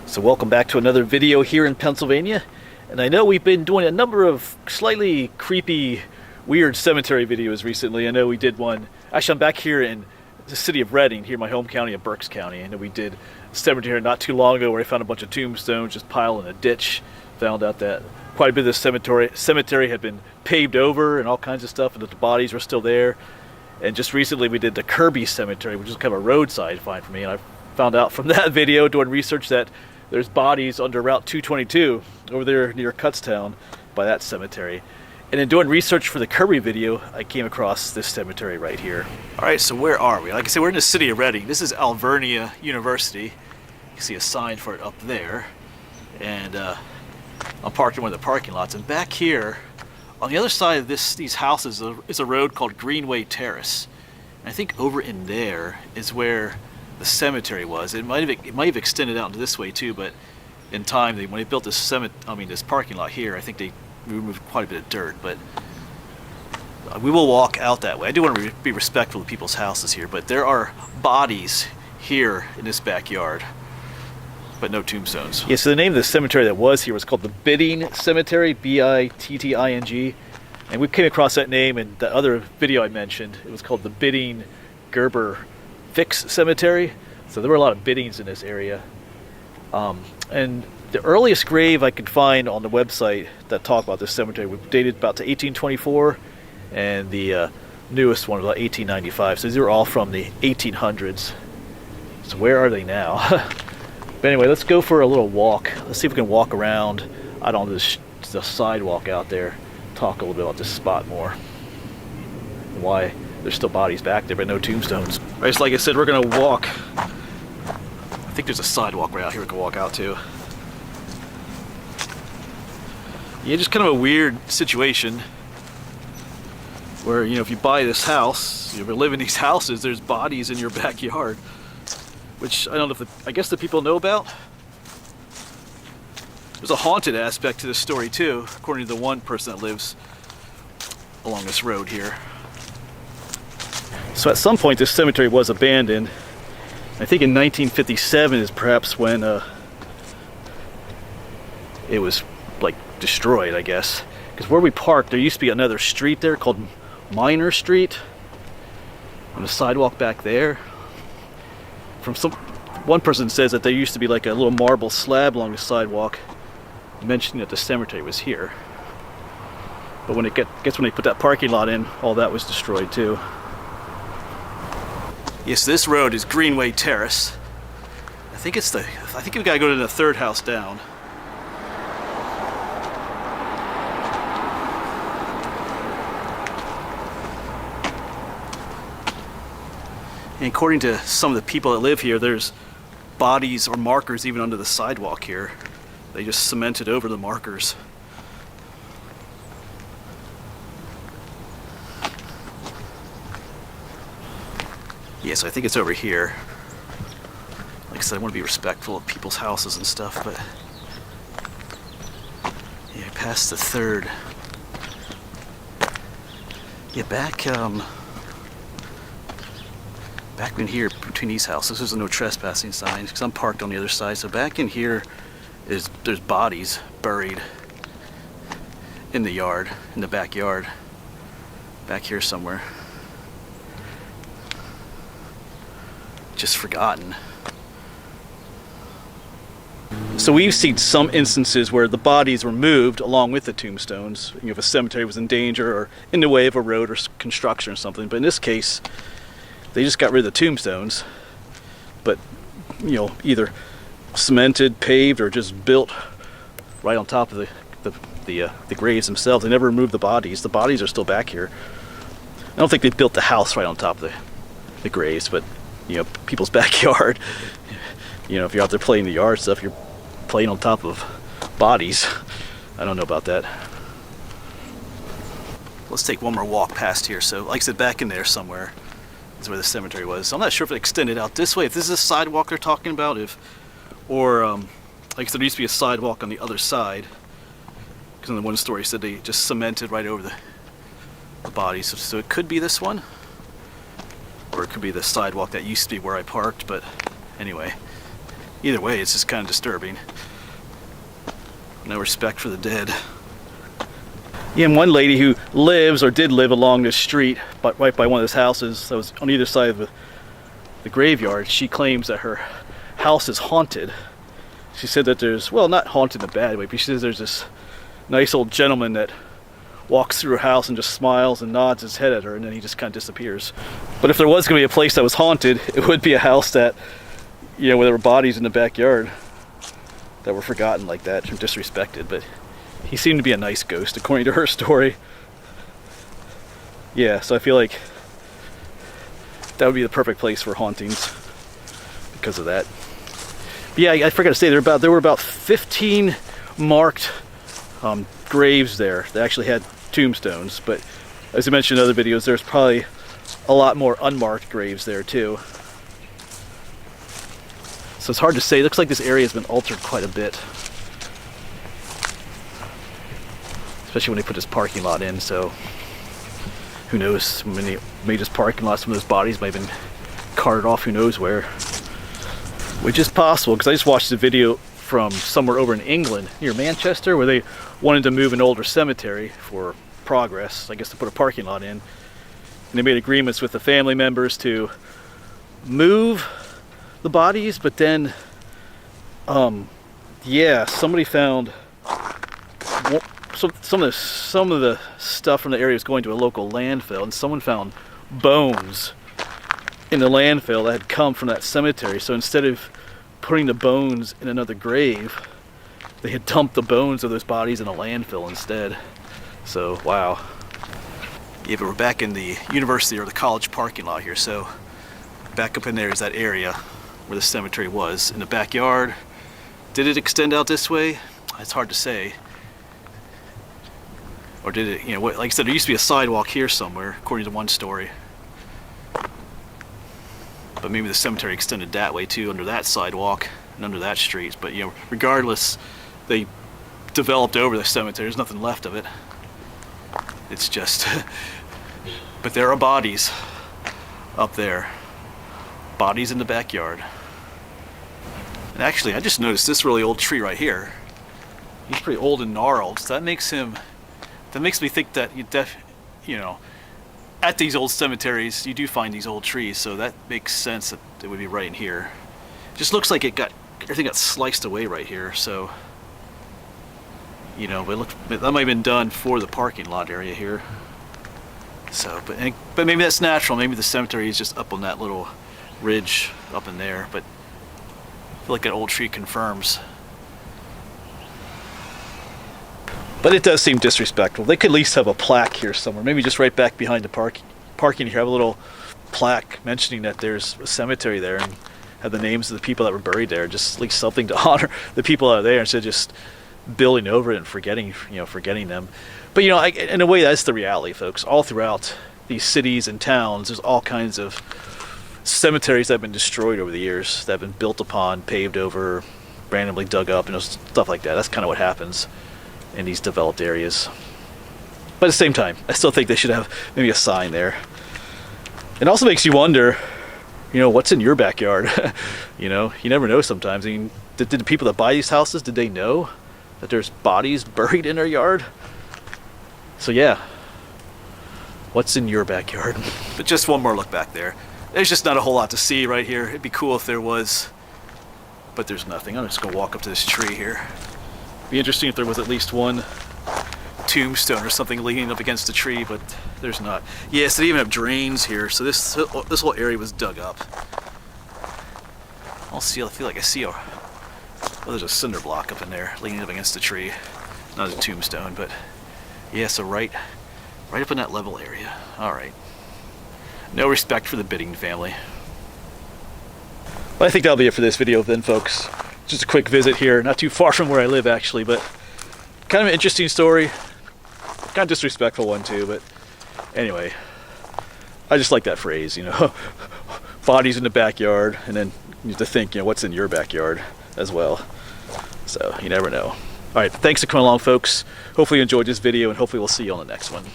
So welcome back to another video here in Pennsylvania. And I know we've been doing a number of slightly creepy, weird cemetery videos recently. I know we did one, actually I'm back here in the city of Reading, here in my home county of Berks County. I know we did a cemetery not too long ago where I found a bunch of tombstones just piled in a ditch. Found out that quite a bit of this cemetery had been paved over and all kinds of stuff, and that the bodies were still there. And just recently we did the Kirby Cemetery, which is kind of a roadside find for me, and I found out from that video doing research that there's bodies under Route 222 over there near Kutztown by that cemetery. And in doing research for the Kirby video, I came across this cemetery right here. Alright, so where are we? Like I said, we're in the city of Reading. This is Alvernia University. You can see a sign for it up there. And I'm parked in one of the parking lots. And back here, on the other side of these houses, is a road called Greenway Terrace. And I think over in there is where the cemetery was. It might have extended out into this way too, but in time, when they built this this parking lot here, I think they removed quite a bit of dirt. But we will walk out that way. I do want to be respectful of people's houses here, but there are bodies here in this backyard, but no tombstones. Yeah, so the name of the cemetery that was here was called the Bidding Cemetery, B-I-T-T-I-N-G. And we came across that name in the other video I mentioned. It was called the Bidding Gerber Fix Cemetery. So there were a lot of biddings in this area. And the earliest grave I could find on the website that talked about this cemetery was dated about to 1824, and the newest one was about 1895. So these are all from the 1800s. So where are they now? But anyway, let's go for a little walk. Let's see if we can walk around out on the sidewalk out there, talk a little bit about this spot more. Why there's still bodies back there, but no tombstones. All right, so like I said, we're gonna walk. I think there's a sidewalk right out here we can walk out to. Yeah, just kind of a weird situation where, you know, if you buy this house, you live in these houses, there's bodies in your backyard, which I don't know if I guess the people know about. There's a haunted aspect to this story too, according to the one person that lives along this road here. So at some point this cemetery was abandoned. I think in 1957 is perhaps when it was like destroyed, I guess. Because where we parked, there used to be another street there called Minor Street, on the sidewalk back there. One person says that there used to be like a little marble slab along the sidewalk, mentioning that the cemetery was here. But when when they put that parking lot in, all that was destroyed too. Yes, this road is Greenway Terrace. I think we gotta go to the third house down. And according to some of the people that live here, there's bodies or markers even under the sidewalk here. They just cemented over the markers. Yes, I think it's over here. Like I said, I want to be respectful of people's houses and stuff, but yeah, past the third. Yeah, back in here between these houses, there's no trespassing signs because I'm parked on the other side. So back in here there's bodies buried in the yard, in the backyard, back here somewhere. Just forgotten. So we've seen some instances where the bodies were moved along with the tombstones, you know, if a cemetery was in danger or in the way of a road or construction or something. But in this case, they just got rid of the tombstones, but, you know, either cemented, paved, or just built right on top of the graves themselves. They never removed the bodies. The bodies are still back here. I don't think they built the house right on top of the graves, but you know, people's backyard. You know, if you're out there playing the yard stuff, you're playing on top of bodies. I don't know about that. Let's take one more walk past here. So, like I said, back in there somewhere is where the cemetery was. So I'm not sure if it extended out this way, if this is a sidewalk they're talking about, like I said, there used to be a sidewalk on the other side. Because in the one story said they just cemented right over the bodies. So it could be this one. Or it could be the sidewalk that used to be where I parked, but anyway. Either way, it's just kind of disturbing. No respect for the dead. Yeah, and one lady who lives or did live along this street, but right by one of those houses that was on either side of the graveyard, she claims that her house is haunted. She said that there's, well, not haunted in a bad way, but she says there's this nice old gentleman that walks through her house and just smiles and nods his head at her, and then he just kind of disappears. But if there was going to be a place that was haunted, it would be a house that, you know, where there were bodies in the backyard that were forgotten like that or disrespected. But he seemed to be a nice ghost, according to her story. Yeah, so I feel like that would be the perfect place for hauntings because of that. But yeah, I forgot to say, there were about 15 marked graves there that actually had tombstones. But as I mentioned in other videos, there's probably a lot more unmarked graves there too. So it's hard to say. It looks like this area has been altered quite a bit. Especially when they put this parking lot in, so who knows, maybe this parking lot, some of those bodies might have been carted off who knows where. Which is possible, because I just watched a video from somewhere over in England, near Manchester, where they wanted to move an older cemetery for progress, I guess to put a parking lot in. And they made agreements with the family members to move the bodies, but then, yeah, somebody found some of the stuff from the area was going to a local landfill, and someone found bones in the landfill that had come from that cemetery. So instead of putting the bones in another grave, they had dumped the bones of those bodies in a landfill instead. So wow. Yeah, but we're back in the university or the college parking lot here. So back up in there is that area where the cemetery was in the backyard. Did it extend out this way? It's hard to say. Or did it, you know, like I said, there used to be a sidewalk here somewhere, according to one story. But maybe the cemetery extended that way too, under that sidewalk and under that street. But you know, regardless, they developed over the cemetery. There's nothing left of it. It's just, but there are bodies up there. Bodies in the backyard. And actually, I just noticed this really old tree right here. He's pretty old and gnarled, so that makes me think that you know, at these old cemeteries, you do find these old trees, so that makes sense that it would be right in here. It just looks like everything got sliced away right here, so, you know, that might have been done for the parking lot area here. So, but maybe that's natural. Maybe the cemetery is just up on that little ridge up in there, but I feel like that old tree confirms. But it does seem disrespectful. They could at least have a plaque here somewhere. Maybe just right back behind the parking here, have a little plaque mentioning that there's a cemetery there and have the names of the people that were buried there. Just at least something to honor the people that are there instead of just building over it and forgetting them. But you know, in a way, that's the reality, folks. All throughout these cities and towns, there's all kinds of cemeteries that have been destroyed over the years, that have been built upon, paved over, randomly dug up, and stuff like that. That's kind of what happens in these developed areas. But at the same time, I still think they should have maybe a sign there. It also makes you wonder, you know, what's in your backyard? You know, you never know sometimes. I mean, did the people that buy these houses, did they know that there's bodies buried in their yard? So yeah, what's in your backyard? But just one more look back there. There's just not a whole lot to see right here. It'd be cool if there was, but there's nothing. I'm just gonna walk up to this tree here. Be interesting if there was at least one tombstone or something leaning up against the tree, but there's not. Yes, they even have drains here, so this whole area was dug up. I feel like I see there's a cinder block up in there leaning up against the tree. Not a tombstone, but yeah, so right up in that level area. All right. No respect for the Bidding family. Well, I think that'll be it for this video then, folks. Just a quick visit here, not too far from where I live actually, but kind of an interesting story. Kind of disrespectful one too, but anyway, I just like that phrase, you know, bodies in the backyard, and then you have to think, you know, what's in your backyard as well. So you never know. All right, thanks for coming along, folks. Hopefully you enjoyed this video, and hopefully we'll see you on the next one.